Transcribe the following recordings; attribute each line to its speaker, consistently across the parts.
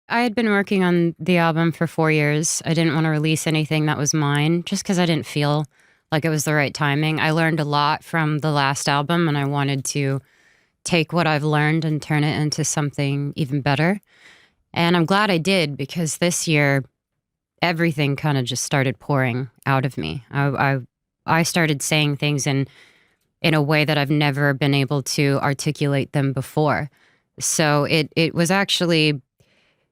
Speaker 1: I had been working on the album for 4 years. I didn't want to release anything that was mine just because I didn't feel like it was the right timing. I learned a lot from the last album, and I wanted to take what I've learned and turn it into something even better. And I'm glad I did, because this year, everything kind of just started pouring out of me. I started saying things in a way that I've never been able to articulate them before. So it was actually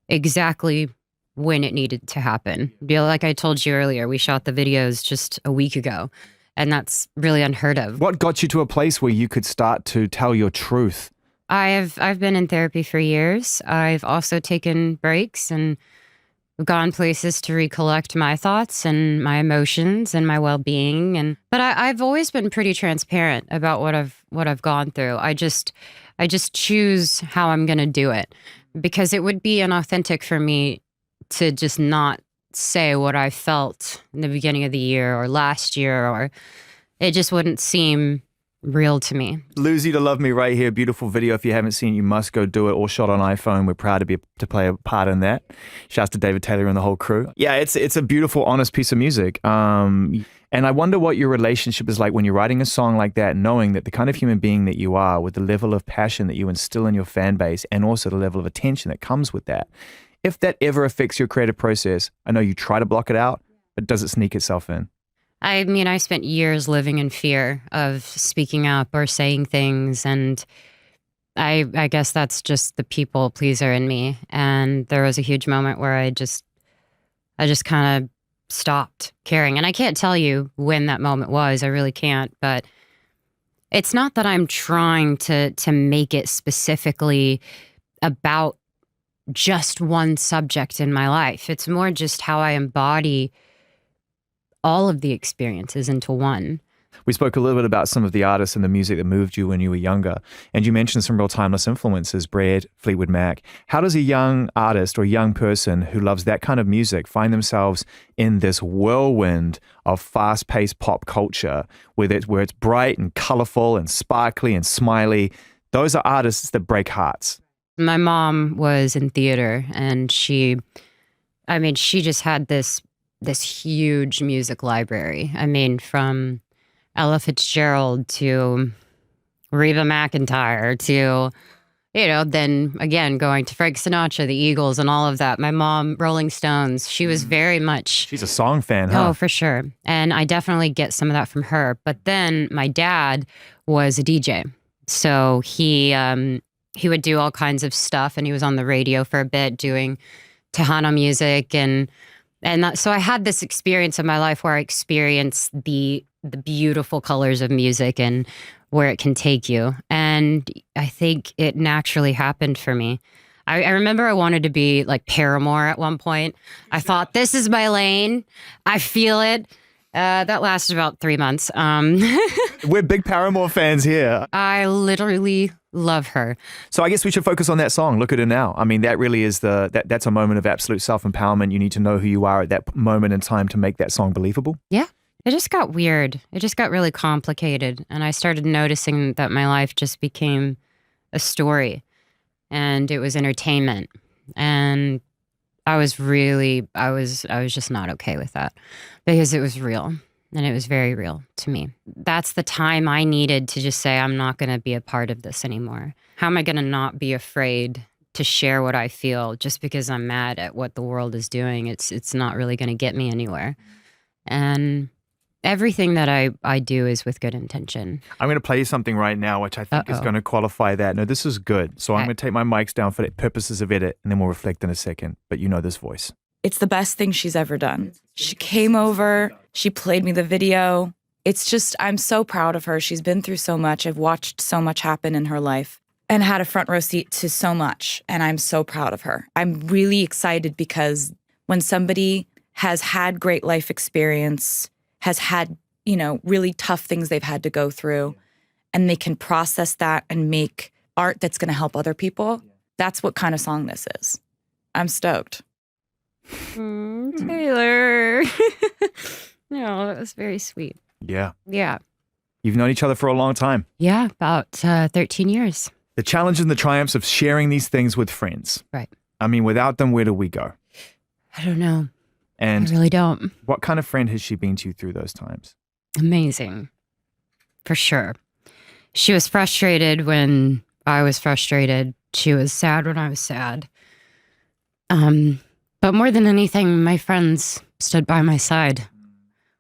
Speaker 1: exactly when it needed to happen. Like I told you earlier, we shot the videos just a week ago, and that's really unheard of.
Speaker 2: What got you to a place where you could start to tell your truth?
Speaker 1: I've been in therapy for years. I've also taken breaks and gone places to recollect my thoughts and my emotions and my well-being. But I've always been pretty transparent about what I've gone through. I just choose how I'm going to do it, because it would be inauthentic for me to just not say what I felt in the beginning of the year or last year, or it just wouldn't seem real to me.
Speaker 2: Lose You to Love Me right here. Beautiful video. If you haven't seen it, you must go do it. All shot on iPhone. We're proud to play a part in that. Shouts to David Taylor and the whole crew. Yeah, it's a beautiful, honest piece of music. And I wonder what your relationship is like when you're writing a song like that, knowing that the kind of human being that you are, with the level of passion that you instill in your fan base, and also the level of attention that comes with that. If that ever affects your creative process, I know you try to block it out, but does it sneak itself in?
Speaker 1: I mean, I spent years living in fear of speaking up or saying things, and I guess that's just the people pleaser in me. And there was a huge moment where I just kind of stopped caring. And I can't tell you when that moment was. I really can't. But it's not that I'm trying to make it specifically about just one subject in my life. It's more just how I embody all of the experiences into one.
Speaker 2: We spoke a little bit about some of the artists and the music that moved you when you were younger, and you mentioned some real timeless influences, Brad, Fleetwood Mac. How does a young artist or young person who loves that kind of music find themselves in this whirlwind of fast-paced pop culture where it's bright and colorful and sparkly and smiley? Those are artists that break hearts.
Speaker 1: My mom was in theater, and she just had this huge music library. I mean, from Ella Fitzgerald to Reba McEntire to, then again, going to Frank Sinatra, the Eagles, and all of that. My mom, Rolling Stones, she was very much...
Speaker 2: She's a song fan, huh?
Speaker 1: Oh, for sure. And I definitely get some of that from her. But then my dad was a DJ. So he would do all kinds of stuff, and he was on the radio for a bit doing Tejano music, so I had this experience in my life where I experienced the beautiful colors of music and where it can take you. And I think it naturally happened for me. I remember I wanted to be like Paramore at one point. I thought, this is my lane. I feel it. That lasted about 3 months.
Speaker 2: We're big Paramore fans here.
Speaker 1: I literally love her.
Speaker 2: So I guess we should focus on that song, Look at Her Now. I mean, that really is that's a moment of absolute self-empowerment. You need to know who you are at that moment in time to make that song believable.
Speaker 1: Yeah. It just got weird. It just got really complicated. And I started noticing that my life just became a story, and it was entertainment. And I was just not okay with that, because it was real, and it was very real to me. That's the time I needed to just say, I'm not going to be a part of this anymore. How am I going to not be afraid to share what I feel just because I'm mad at what the world is doing? It's not really going to get me anywhere. And everything that I do is with good intention.
Speaker 2: I'm going to play you something right now, which I think is going to qualify that. No, this is good. So I'm going to take my mics down for the purposes of edit, and then we'll reflect in a second. But you know this voice.
Speaker 3: It's the best thing she's ever done. She came over, she played me the video. It's just, I'm so proud of her. She's been through so much. I've watched so much happen in her life and had a front row seat to so much. And I'm so proud of her. I'm really excited because when somebody has had great life experience, has had, really tough things they've had to go through, and they can process that and make art that's going to help other people, that's what kind of song this is. I'm stoked.
Speaker 1: Taylor. No, that was very sweet.
Speaker 2: Yeah.
Speaker 1: Yeah.
Speaker 2: You've known each other for a long time.
Speaker 1: Yeah, about 13 years.
Speaker 2: The challenge and the triumphs of sharing these things with friends.
Speaker 1: Right.
Speaker 2: I mean, without them, where do we go?
Speaker 1: I don't know.
Speaker 2: And
Speaker 1: I really don't.
Speaker 2: what kind of friend has she been to you through those times?
Speaker 1: Amazing. For sure. She was frustrated when I was frustrated. She was sad when I was sad. But more than anything, my friends stood by my side.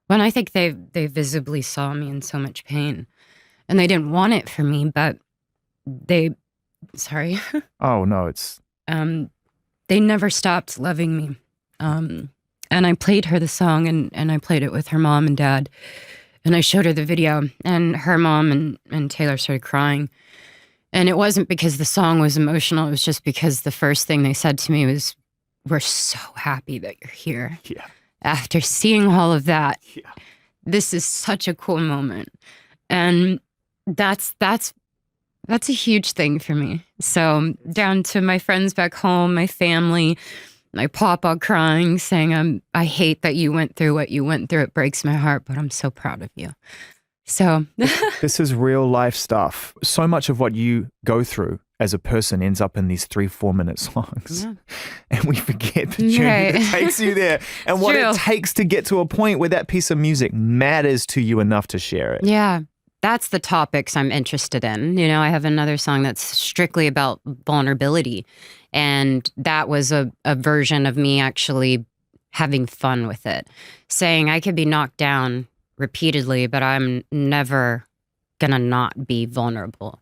Speaker 1: When I think they visibly saw me in so much pain. And they didn't want it for me, but sorry.
Speaker 2: Oh, no, it's...
Speaker 1: They never stopped loving me. And I played her the song, and I played it with her mom and dad. And I showed her the video, and her mom and Taylor started crying. And it wasn't because the song was emotional. It was just because the first thing they said to me was, "We're so happy that you're here."
Speaker 2: Yeah.
Speaker 1: After seeing all of that,
Speaker 2: Yeah.
Speaker 1: this is such a cool moment. And that's a huge thing for me. So down to my friends back home, my family, my papa crying, saying, I hate that you went through what you went through. It breaks my heart, but I'm so proud of you. So
Speaker 2: this is real life stuff. So much of what you go through as a person ends up in these 3-4 minute songs. Yeah. And we forget the journey that takes you there and what it takes to get to a point where that piece of music matters to you enough to share it.
Speaker 1: Yeah. That's the topics I'm interested in. You know, I have another song that's strictly about vulnerability. And that was a version of me actually having fun with it. Saying I could be knocked down repeatedly, but I'm never gonna not be vulnerable.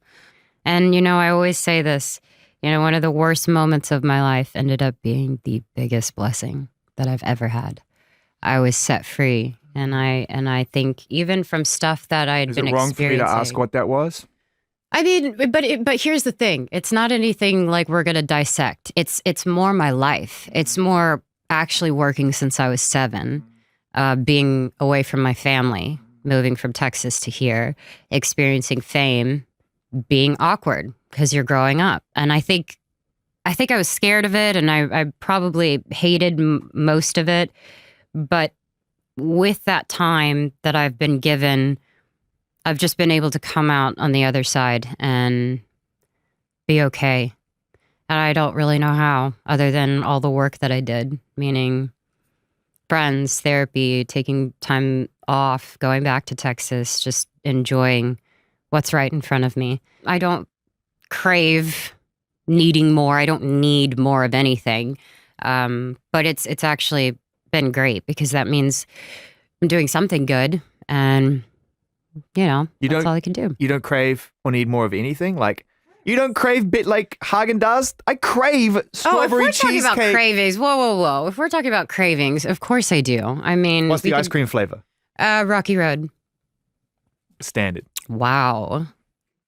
Speaker 1: And, you know, I always say this, you know, one of the worst moments of my life ended up being the biggest blessing that I've ever had. I was set free. And I think even from stuff that I had been experiencing. Is it wrong for me to
Speaker 2: ask what that was?
Speaker 1: I mean, but here's the thing. It's not anything like we're going to dissect. It's more my life. It's more actually working since I was 7, being away from my family, moving from Texas to here, experiencing fame, being awkward because you're growing up. And I think I was scared of it, and I probably hated most of it. But with that time that I've been given, I've just been able to come out on the other side and be okay. And I don't really know how, other than all the work that I did, meaning friends, therapy, taking time off, going back to Texas, just enjoying what's right in front of me. I don't crave needing more. I don't need more of anything. But it's actually been great because that means I'm doing something good, and you know, that's all I can do.
Speaker 2: You don't crave or need more of anything? Like, you don't crave bit like Haagen-Dazs? I crave strawberry cheesecake.
Speaker 1: If we're talking about cravings, whoa. If we're talking about cravings, of course I do. I mean,
Speaker 2: what's the ice cream flavor?
Speaker 1: Rocky Road.
Speaker 2: Standard.
Speaker 1: Wow.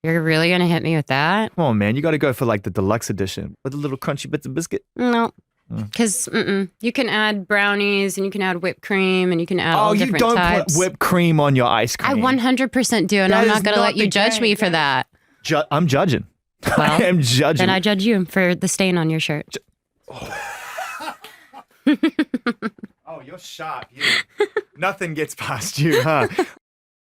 Speaker 1: You're really going to hit me with that?
Speaker 2: Come on, man. You got to go for like the deluxe edition with a little crunchy bits of biscuit.
Speaker 1: No. Because you can add brownies, and you can add whipped cream, and you can add all different types. Oh, you don't put
Speaker 2: whipped cream on your ice cream.
Speaker 1: I 100% do, and I'm not going to let you judge me for that.
Speaker 2: I'm judging.
Speaker 1: Well,
Speaker 2: I am judging.
Speaker 1: Then I judge you for the stain on your shirt.
Speaker 2: Oh, you're sharp. Nothing gets past you, huh?